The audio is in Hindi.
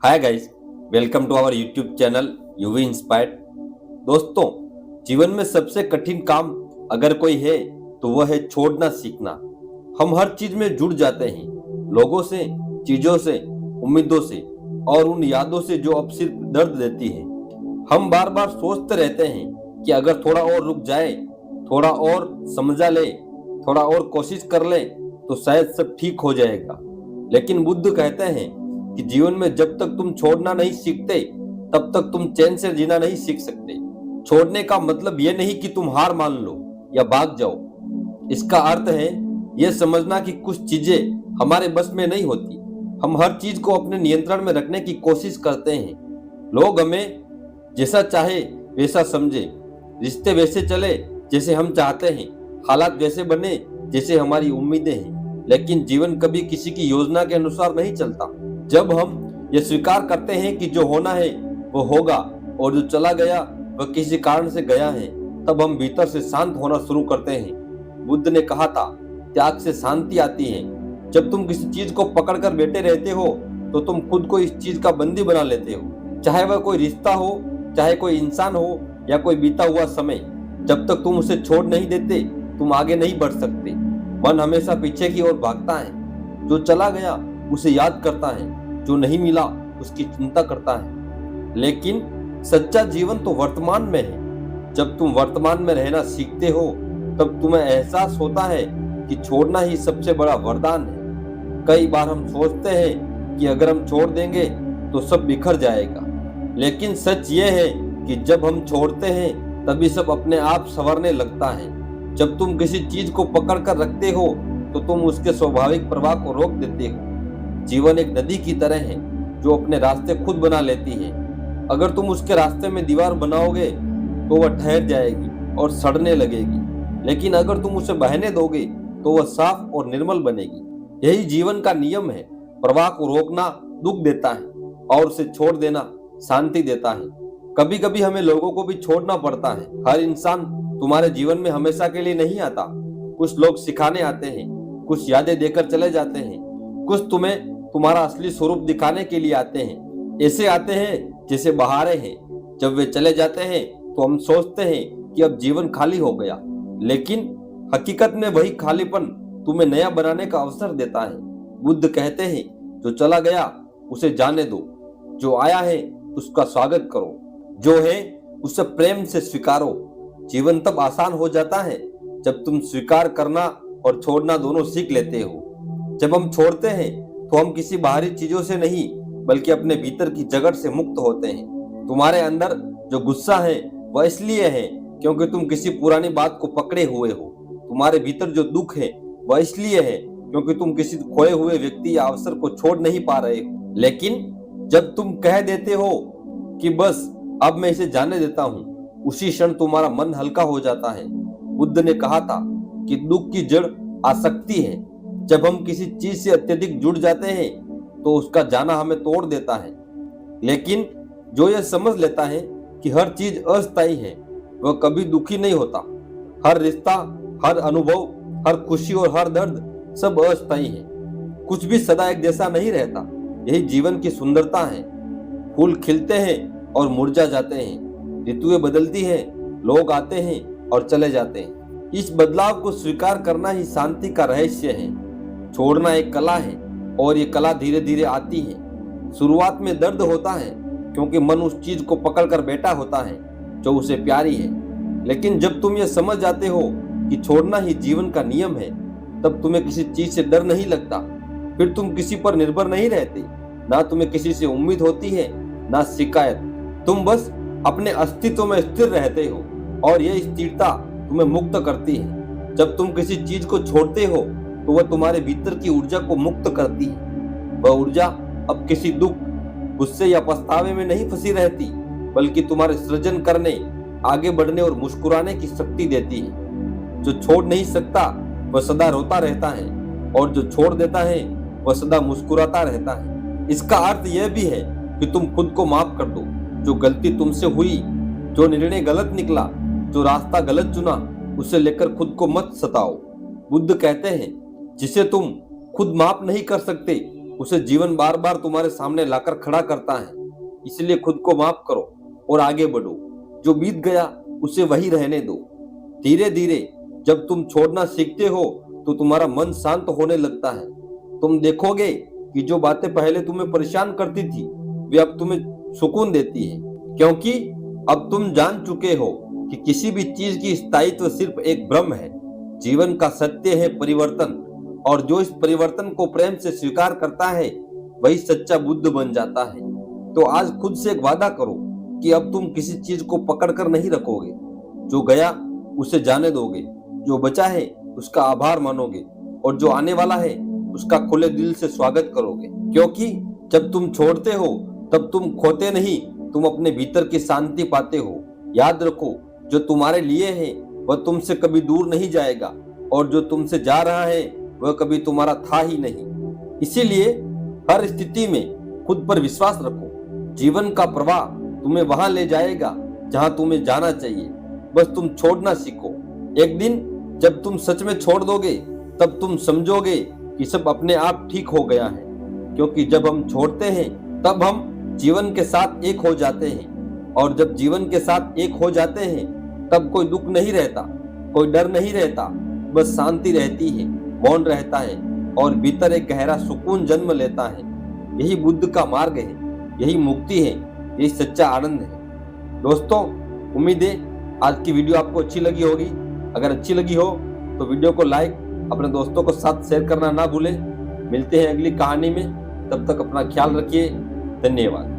Hi guys, welcome to our YouTube channel UV inspired. दोस्तों, जीवन में सबसे कठिन काम अगर कोई है तो वह है छोड़ना सीखना। हम हर चीज में जुड़ जाते हैं, लोगों से, चीजों से, उम्मीदों से और उन यादों से जो अब सिर्फ दर्द देती है। हम बार बार सोचते रहते हैं कि अगर थोड़ा और रुक जाए, थोड़ा और समझा ले, थोड़ा और कोशिश कर ले तो शायद सब ठीक हो जाएगा। लेकिन बुद्ध कहते हैं कि जीवन में जब तक तुम छोड़ना नहीं सीखते तब तक तुम चैन से जीना नहीं सीख सकते। छोड़ने का मतलब यह नहीं कि तुम हार मान लो या भाग जाओ। इसका अर्थ है यह समझना कि कुछ चीजें हमारे बस में नहीं होती। हम हर चीज को अपने नियंत्रण में रखने की कोशिश करते हैं। लोग हमें जैसा चाहे वैसा समझे, रिश्ते वैसे चले जैसे हम चाहते हैं, हालात वैसे बने जैसे हमारी उम्मीदें हैं। लेकिन जीवन कभी किसी की योजना के अनुसार नहीं चलता। जब हम ये स्वीकार करते हैं कि जो होना है वो होगा और जो चला गया वह किसी कारण से गया है, तब हम भीतर से शांत होना शुरू करते हैं। बुद्ध ने कहा था, त्याग से शांति आती है। जब तुम किसी चीज को पकड़कर बैठे रहते हो तो तुम खुद को इस चीज का बंदी बना लेते हो, चाहे वह कोई रिश्ता हो, चाहे कोई इंसान हो या कोई बीता हुआ समय। जब तक तुम उसे छोड़ नहीं देते तुम आगे नहीं बढ़ सकते। मन हमेशा पीछे की ओर भागता है। जो चला गया उसे याद करता है, जो नहीं मिला उसकी चिंता करता है। लेकिन सच्चा जीवन तो वर्तमान में है। जब तुम वर्तमान में रहना सीखते हो तब तुम्हें एहसास होता है कि छोड़ना ही सबसे बड़ा वरदान है। कई बार हम सोचते हैं कि अगर हम छोड़ देंगे तो सब बिखर जाएगा, लेकिन सच ये है कि जब हम छोड़ते हैं तभी सब अपने आप संवरने लगता है। जब तुम किसी चीज को पकड़ कर रखते हो तो तुम उसके स्वाभाविक प्रवाह को रोक देते हो। जीवन एक नदी की तरह है जो अपने रास्ते खुद बना लेती है। अगर तुम उसके रास्ते में दीवार बनाओगे तो वह ठहर जाएगी और सड़ने लगेगी, लेकिन अगर तुम उसे बहने दोगे तो वह साफ और निर्मल बनेगी। यही जीवन का नियम है। प्रवाह को रोकना दुख देता है और उसे छोड़ देना शांति देता है। कभी कभी हमें लोगों को भी छोड़ना पड़ता है। हर इंसान तुम्हारे जीवन में हमेशा के लिए नहीं आता। कुछ लोग सिखाने आते हैं, कुछ यादें देकर चले जाते हैं, कुछ तुम्हें तुम्हारा असली स्वरूप दिखाने के लिए आते हैं। ऐसे आते हैं जैसे बहारें हैं। जब वे चले जाते हैं तो हम सोचते हैं कि अब जीवन खाली हो गया, लेकिन हकीकत में वही खालीपन तुम्हें नया बनाने का अवसर देता है। बुद्ध कहते हैं, जो चला गया उसे जाने दो, जो आया है उसका स्वागत करो, जो है उसे प्रेम से स्वीकारो। जीवन तब आसान हो जाता है जब तुम स्वीकार करना और छोड़ना दोनों सीख लेते हो। जब हम छोड़ते हैं तो हम किसी बाहरी चीजों से नहीं बल्कि अपने भीतर की जगड़ से मुक्त होते हैं। तुम्हारे अंदर जो गुस्सा है वह इसलिए है क्योंकि तुम किसी पुरानी बात को पकड़े हुए हो। तुम्हारे भीतर जो दुख है वह इसलिए है क्योंकि तुम किसी खोए हुए व्यक्ति या अवसर को छोड़ नहीं पा रहे हो। लेकिन जब तुम कह देते हो कि बस अब मैं इसे जाने देता हूँ, उसी क्षण तुम्हारा मन हल्का हो जाता है। बुद्ध ने कहा था कि दुख की जड़ आसक्ति है। जब हम किसी चीज से अत्यधिक जुड़ जाते हैं तो उसका जाना हमें तोड़ देता है। लेकिन जो यह समझ लेता है कि हर चीज अस्थायी है वह कभी दुखी नहीं होता। हर रिश्ता, हर अनुभव, हर खुशी और हर दर्द सब अस्थायी है। कुछ भी सदा एक जैसा नहीं रहता। यही जीवन की सुंदरता है। फूल खिलते हैं और मुरझा जाते हैं, ऋतुएं बदलती हैं, लोग आते हैं और चले जाते हैं। इस बदलाव को स्वीकार करना ही शांति का रहस्य है। छोड़ना एक कला है और ये कला धीरे धीरे आती है। शुरुआत में दर्द होता है क्योंकि मन उस चीज को पकड़कर बैठा होता है जो उसे प्यारी है। लेकिन जब तुम ये समझ जाते हो कि छोड़ना ही जीवन का नियम है, तब तुम्हें किसी चीज से डर नहीं लगता। फिर तुम किसी पर निर्भर नहीं रहते, ना तुम्हें किसी से उम्मीद होती है ना शिकायत। तुम बस अपने अस्तित्व में स्थिर रहते हो और यह स्थिरता तुम्हें मुक्त करती है। जब तुम किसी चीज को छोड़ते हो तो वह तुम्हारे भीतर की ऊर्जा को मुक्त करती है। वह ऊर्जा अब किसी दुख, गुस्से या पछतावे में नहीं फंसी रहती, बल्कि तुम्हारे सृजन करने, आगे बढ़ने और मुस्कुराने की शक्ति देती है। जो छोड़ नहीं सकता वह सदा रोता रहता है और जो छोड़ देता है वह सदा मुस्कुराता रहता है। इसका अर्थ यह भी है कि तुम खुद को माफ कर दो। जो गलती तुमसे हुई, जो निर्णय गलत निकला, जो रास्ता गलत चुना, उसे लेकर खुद को मत सताओ। बुद्ध कहते हैं, जिसे तुम खुद माफ नहीं कर सकते उसे जीवन बार बार तुम्हारे सामने लाकर खड़ा करता है। इसलिए खुद को माफ करो और आगे बढ़ो। जो बीत गया उसे वही रहने दो। धीरे धीरे जब तुम छोड़ना सीखते हो तो तुम्हारा मन शांत होने लगता है। तुम देखोगे कि जो बातें पहले तुम्हें परेशान करती थी वे अब तुम्हें सुकून देती है, क्योंकि अब तुम जान चुके हो कि किसी भी चीज की स्थायित्व सिर्फ एक भ्रम है। जीवन का सत्य है परिवर्तन, और जो इस परिवर्तन को प्रेम से स्वीकार करता है वही सच्चा बुद्ध बन जाता है। तो आज खुद से एक वादा करो कि अब तुम किसी चीज को पकड़ कर नहीं रखोगे। जो गया उसे जाने दोगे, जो बचा है उसका आभार मानोगे, और जो आने वाला है उसका खुले दिल से स्वागत करोगे। क्योंकि जब तुम छोड़ते हो तब तुम खोते नहीं, तुम अपने भीतर की शांति पाते हो। याद रखो, जो तुम्हारे लिए है वह तुमसे कभी दूर नहीं जाएगा, और जो तुमसे जा रहा है वह कभी तुम्हारा था ही नहीं। इसीलिए हर स्थिति में खुद पर विश्वास रखो। जीवन का प्रवाह तुम्हें वहां ले जाएगा जहां तुम्हें जाना चाहिए। बस तुम छोड़ना सीखो। एक दिन जब तुम सच में छोड़ दोगे तब तुम समझोगे कि सब अपने आप ठीक हो गया है। क्योंकि जब हम छोड़ते हैं तब हम जीवन के साथ एक हो जाते हैं, और जब जीवन के साथ एक हो जाते हैं तब कोई दुख नहीं रहता, कोई डर नहीं रहता, बस शांति रहती है, मौन रहता है, और भीतर एक गहरा सुकून जन्म लेता है। यही बुद्ध का मार्ग है, यही मुक्ति है, यही सच्चा आनंद है। दोस्तों, उम्मीद है आज की वीडियो आपको अच्छी लगी होगी। अगर अच्छी लगी हो तो वीडियो को लाइक, अपने दोस्तों को साथ शेयर करना ना भूलें। मिलते हैं अगली कहानी में, तब तक अपना ख्याल रखिए। धन्यवाद।